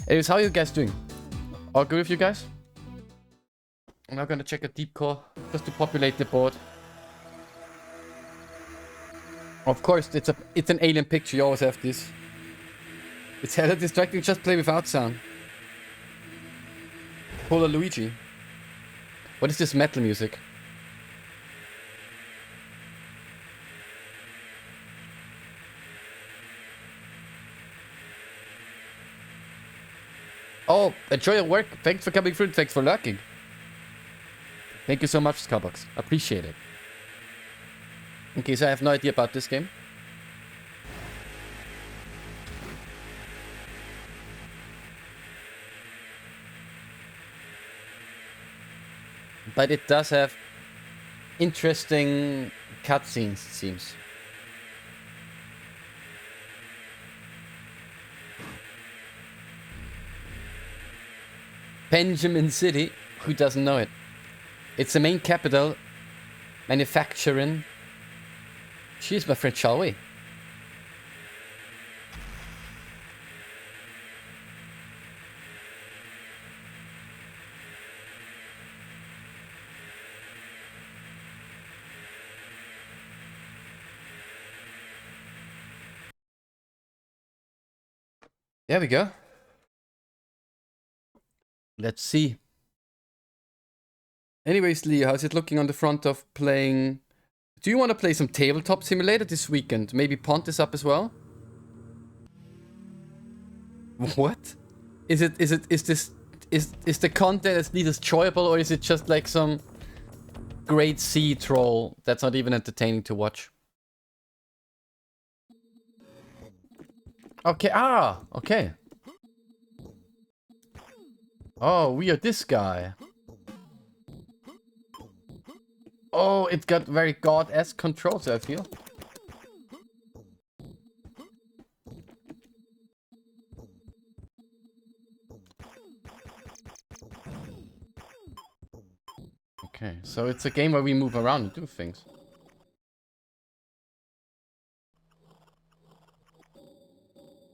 Anyways, how are you guys doing? All good with you guys? I'm now gonna check a deep core just to populate the board. Of course, it's an alien picture. You always have this. It's hella distracting. Just play without sound. Polar Luigi. What is this metal music? Oh, enjoy your work. Thanks for coming through. Thanks for lurking. Thank you so much, Scarbox. Appreciate it. Okay, so I have no idea about this game. But it does have interesting cutscenes, it seems. Benjamin City, who doesn't know it? It's the main capital, manufacturing. Cheers, my friend, shall we? There we go. Let's see. Anyways, Lee, how's it looking on the front of playing? Do you want to play some tabletop simulator this weekend? Maybe Pont is up as well? What? Is the content as least enjoyable, or is it just like some grade C troll that's not even entertaining to watch? Okay, okay. Oh, we are this guy. Oh, it got very god-esque controls, I feel. Okay, so it's a game where we move around and do things.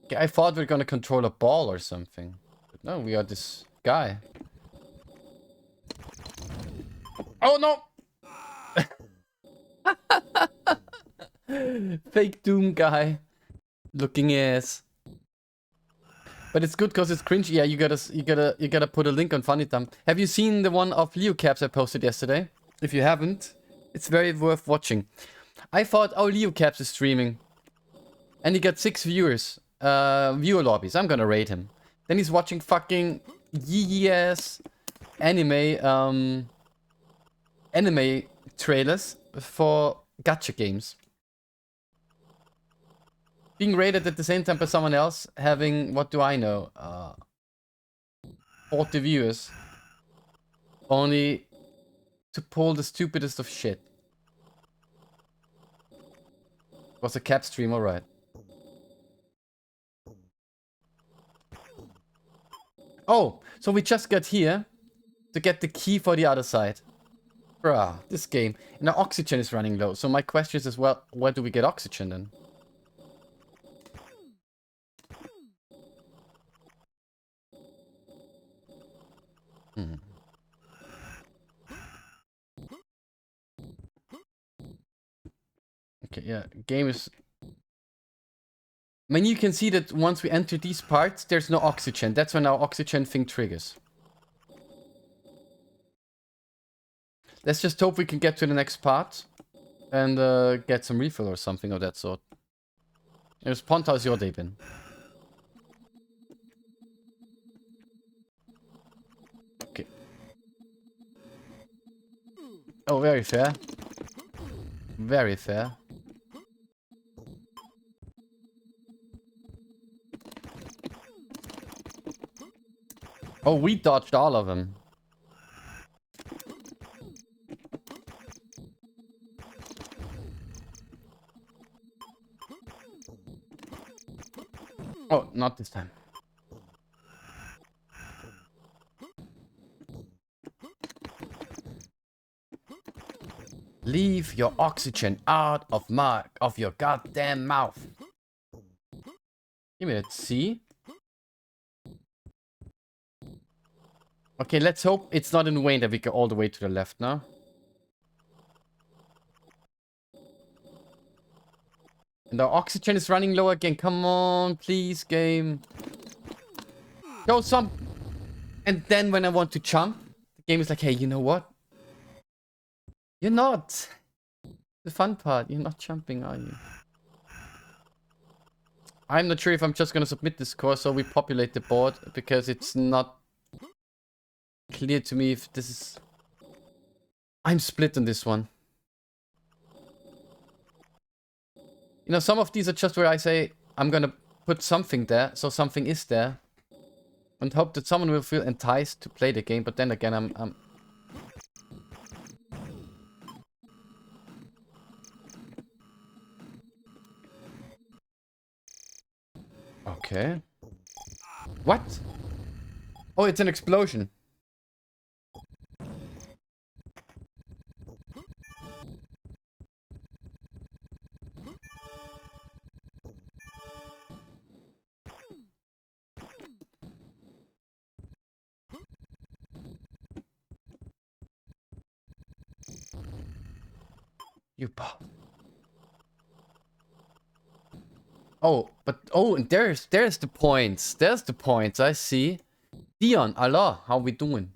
Okay, I thought we were gonna control a ball or something. But no, we are this guy. Oh no! Fake Doom guy. Looking ass. But it's good because it's cringy. Yeah, you gotta put a link on Funnytime. Have you seen the one of Leo Caps I posted yesterday? If you haven't, it's very worth watching. I thought, oh, Leo Caps is streaming. And he got 6 viewers. Viewer lobbies. I'm gonna raid him. Then he's watching fucking yee-ass anime, anime trailers for gacha games. Being rated at the same time by someone else, having, what do I know, 40 viewers. Only to pull the stupidest of shit. Was a cap stream, alright. Oh, so we just got here to get the key for the other side. Bruh, this game. And our oxygen is running low. So my question is as well, where do we get oxygen then? Okay, yeah, game is... I mean, you can see that once we enter these parts, there's no oxygen. That's when our oxygen thing triggers. Let's just hope we can get to the next part and get some refill or something of that sort. Here's Pont, how's your day been? Okay. Oh, very fair. Very fair. Oh, we dodged all of them. Oh, not this time. Leave your oxygen out of your goddamn mouth. Give me that C. Okay, let's hope it's not in vain that we go all the way to the left now. And our oxygen is running low again. Come on, please, game. Go some. And then when I want to jump, the game is like, hey, you know what? You're not. The fun part. You're not jumping, are you? I'm not sure if I'm just gonna submit this course so we populate the board, because it's not clear to me if this is... I'm split on this one. You know, some of these are just where I say, I'm gonna put something there, so something is there. And hope that someone will feel enticed to play the game, but then again, I'm... Okay. What? Oh, it's an explosion. You pop. Oh, but oh, and there's the points. There's the points. I see. Dion, Allah, how we doing?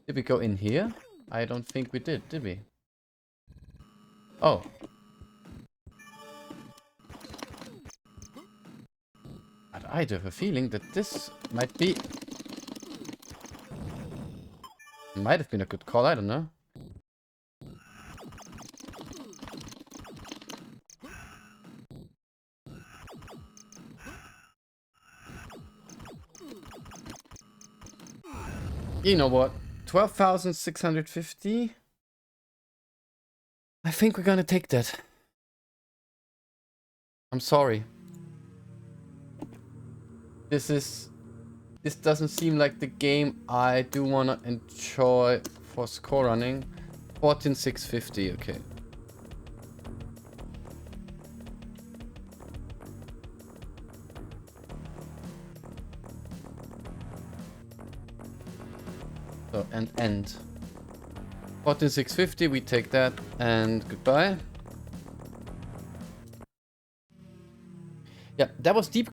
Did we go in here? I don't think we did we? Oh. But I do have a feeling that this might be... Might have been a good call, I don't know. You know what? 12,650? I think we're gonna take that. I'm sorry. This doesn't seem like the game I do wanna enjoy for score running. 14,650, okay. So, and end. 14,650, we take that, and goodbye. Yeah, that was deep.